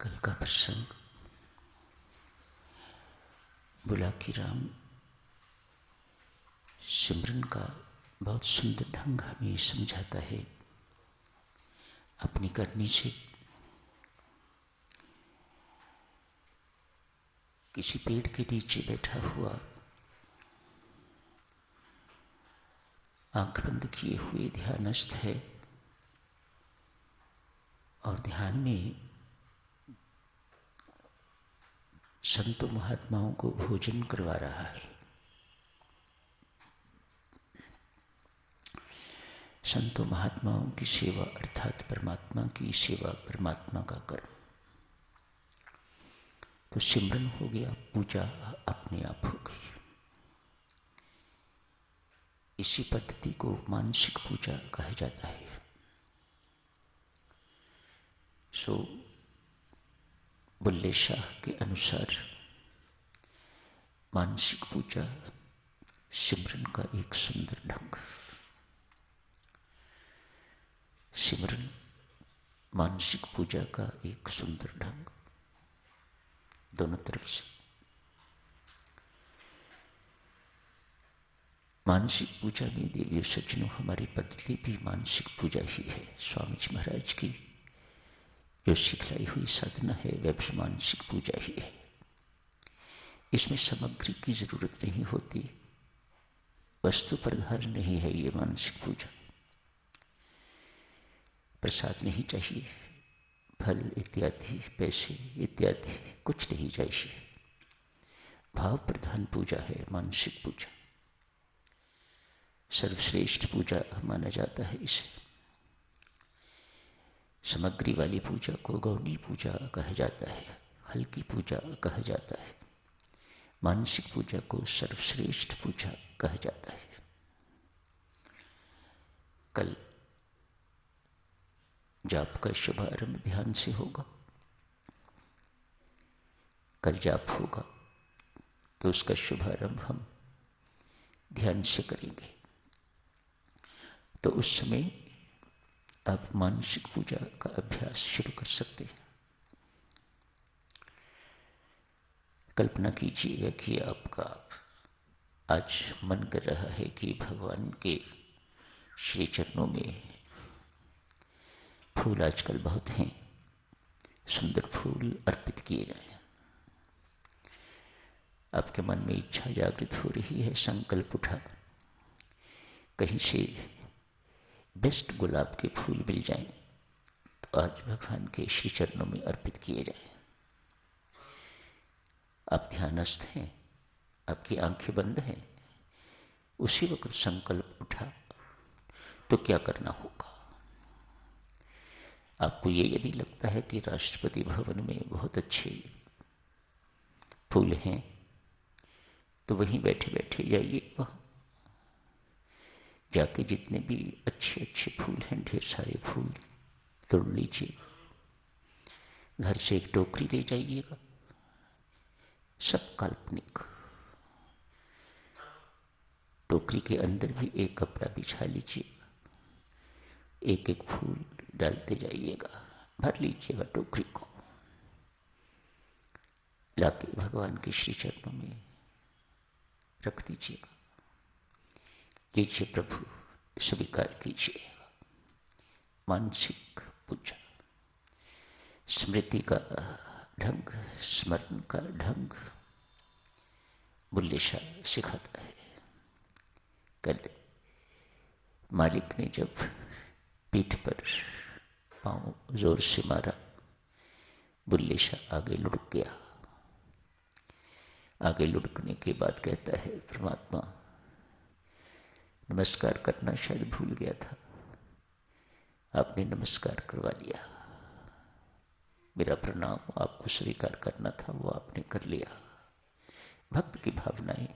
कल का प्रसंग बुलाकी राम सिमरन का बहुत सुंदर ढंग हमें समझाता है। अपनी करनी से किसी पेड़ के नीचे बैठा हुआ आंख बंद किए हुए ध्यानस्थ है और ध्यान में संतों महात्माओं को भोजन करवा रहा है। संतों महात्माओं की सेवा अर्थात परमात्मा की सेवा, परमात्मा का कर्म। तो सिमरन हो गया, पूजा अपने आप हो गई। इसी पद्धति को मानसिक पूजा कहा जाता है। सो बुल्ले शाह के अनुसार मानसिक पूजा सिमरन का एक सुंदर ढंग। सिमरन मानसिक पूजा का एक सुंदर ढंग, दोनों तरफ से। मानसिक पूजा में देवी सज्जनों हमारी पद्धति भी मानसिक पूजा ही है। स्वामी जी महाराज की जो सिखलाई हुई साधना है वह भी मानसिक पूजा ही है। इसमें सामग्री की जरूरत नहीं होती, वस्तु प्रधान नहीं है ये मानसिक पूजा। प्रसाद नहीं चाहिए, फल इत्यादि, पैसे इत्यादि कुछ नहीं चाहिए। भाव प्रधान पूजा है मानसिक पूजा। सर्वश्रेष्ठ पूजा माना जाता है इसे। सामग्री वाली पूजा को गौणी पूजा कहा जाता है, हल्की पूजा कहा जाता है। मानसिक पूजा को सर्वश्रेष्ठ पूजा कहा जाता है। कल जाप का शुभारंभ ध्यान से होगा। कल जाप होगा तो उसका शुभारंभ हम ध्यान से करेंगे। तो उस समय आप मानसिक पूजा का अभ्यास शुरू कर सकते हैं। कल्पना कीजिएगा कि आपका आज मन कर रहा है कि भगवान के श्री चरणों में फूल आजकल बहुत हैं, सुंदर फूल अर्पित किए जाएं। आपके मन में इच्छा जागृत हो रही है, संकल्प उठा कहीं से बेस्ट गुलाब के फूल मिल जाएं तो आज भगवान के श्री चरणों में अर्पित किए जाएं। आप ध्यानस्थ हैं, आपकी आंखें बंद हैं, उसी वक्त संकल्प उठा तो क्या करना होगा? आपको ये यदि लगता है कि राष्ट्रपति भवन में बहुत अच्छे फूल हैं तो वहीं बैठे बैठे जाइए, वहां जाके जितने भी अच्छे अच्छे फूल हैं, ढेर सारे फूल तोड़ लीजिए। घर से एक टोकरी ले जाइएगा, सब काल्पनिक। टोकरी के अंदर भी एक कपड़ा बिछा लीजिएगा, एक एक फूल डालते जाइएगा, भर लीजिएगा टोकरी को, लाके भगवान के श्री चरणों में रख दीजिएगा। लीजिए प्रभु, स्वीकार कीजिए। मानसिक पूजा, स्मृति का ढंग, स्मरण का ढंग बुल्ले शाह सिखाता है। कल मालिक ने जब पीठ पर पांव जोर से मारा, बुल्ले शाह आगे लुढ़क गया। आगे लुढ़कने के बाद कहता है, परमात्मा नमस्कार करना शायद भूल गया था, आपने नमस्कार करवा लिया। मेरा प्रणाम आपको स्वीकार करना था, वो आपने कर लिया। भक्त की भावनाएं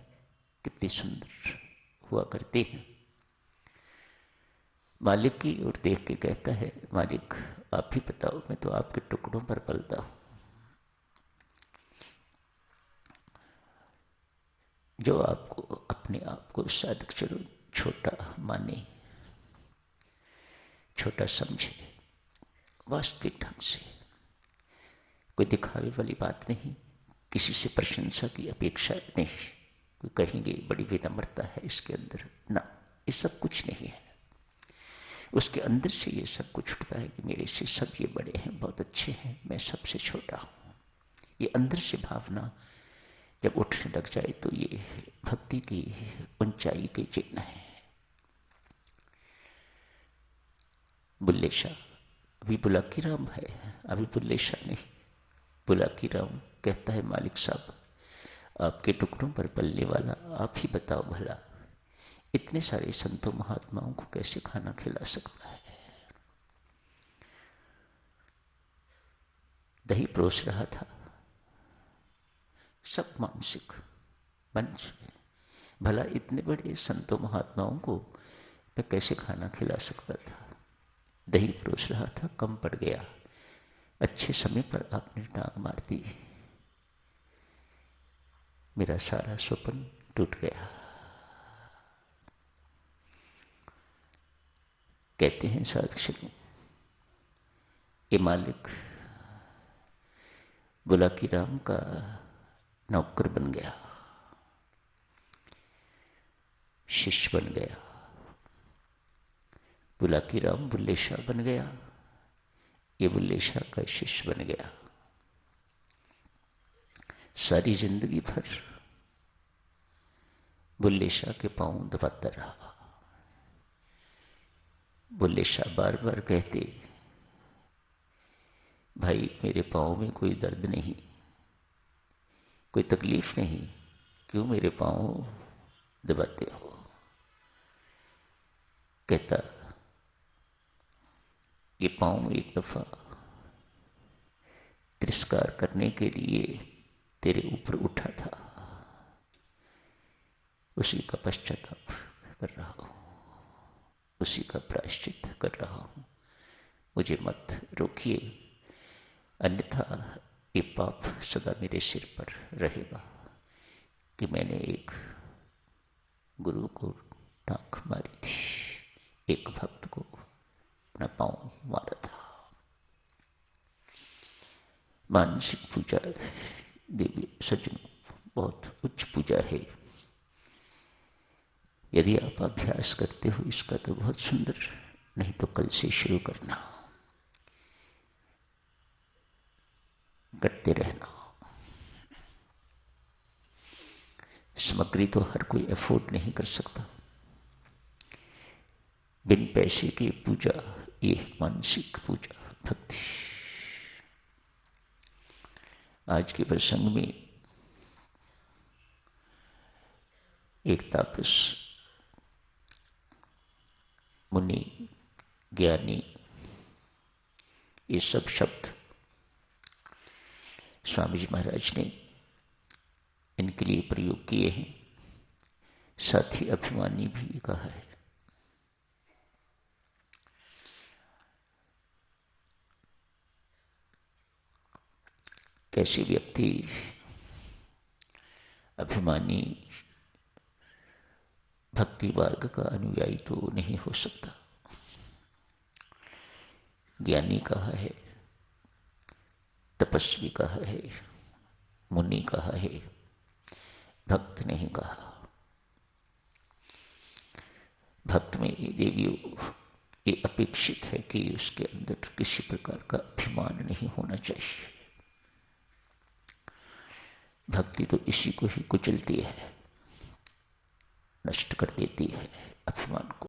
कितनी सुंदर हुआ करती हैं। मालिक की ओर देख के कहता है, मालिक आप ही बताओ, मैं तो आपके टुकड़ों पर पलता हूं। जो आपको अपने आप को साधक चलो छोटा माने, छोटा समझे, वास्तविक ढंग से कोई दिखावे वाली बात नहीं, किसी से प्रशंसा की अपेक्षा नहीं। कोई कहेंगे बड़ी विनम्रता है इसके अंदर, ना, ये सब कुछ नहीं है। उसके अंदर से ये सब कुछ उठता है कि मेरे से सब ये बड़े हैं, बहुत अच्छे हैं, मैं सबसे छोटा हूं। ये अंदर से भावना जब उठने लग जाए तो ये भक्ति की ऊंचाई के चिन्ह है। बुल्ले शाह, अभी बुलाकी राम है, अभी बुल्ले शाह नहीं। बुलाकी राम कहता है, मालिक साहब, आपके टुकड़ों पर पलने वाला आप ही बताओ भला, इतने सारे संतों महात्माओं को कैसे खाना खिला सकता है। दही परोस रहा था, सब मानसिक मंच में, भला इतने बड़े संतों महात्माओं को मैं कैसे खाना खिला सकता था। दही परोस रहा था, कम पड़ गया, अच्छे समय पर आपने टांग मार दी, मेरा सारा स्वप्न टूट गया। कहते हैं साधु, ये मालिक बुलाकी राम का नौकर बन गया, शिष्य बन गया। बुलाकी राम बुल्ले शाह बन गया, ये बुल्ले शाह का शिष्य बन गया। सारी जिंदगी भर बुल्ले शाह के पांव दबाता रहा। बुल्ले शाह बार बार कहते, भाई मेरे पांव में कोई दर्द नहीं, कोई तकलीफ नहीं, क्यों मेरे पांव दबाते हो। कहता, ये पांव एक दफा तिरस्कार करने के लिए तेरे ऊपर उठा था, उसी का पश्चाताप कर रहा हूं, उसी का प्रायश्चित कर रहा हूं। मुझे मत रोकिए, अन्यथा ये पाप सदा मेरे सिर पर रहेगा कि मैंने एक गुरु को टांग मारी थी, एक भक्त को अपना पांव मारा था। मानसिक पूजा देवी सज्जनों बहुत उच्च पूजा है। यदि आप अभ्यास करते हो इसका तो बहुत सुंदर, नहीं तो कल से शुरू करना, करते रहना। सामग्री तो हर कोई अफोर्ड नहीं कर सकता। बिन पैसे की पूजा, ये मानसिक पूजा, भक्ति। आज के प्रसंग में एक तापस, मुनि, ज्ञानी, ये सब शब्द स्वामी जी महाराज ने इनके लिए प्रयोग किए हैं। साथ ही अभिमानी भी कहा है। कैसे व्यक्ति अभिमानी भक्ति मार्ग का अनुयायी तो नहीं हो सकता। ज्ञानी कहा है, तपस्वी कहा है, मुनि कहा है, भक्त नहीं कहा। भक्त में ये देवियों, ये अपेक्षित है कि उसके अंदर किसी प्रकार का अभिमान नहीं होना चाहिए। भक्ति तो इसी को ही कुचलती है, नष्ट कर देती है, अभिमान को।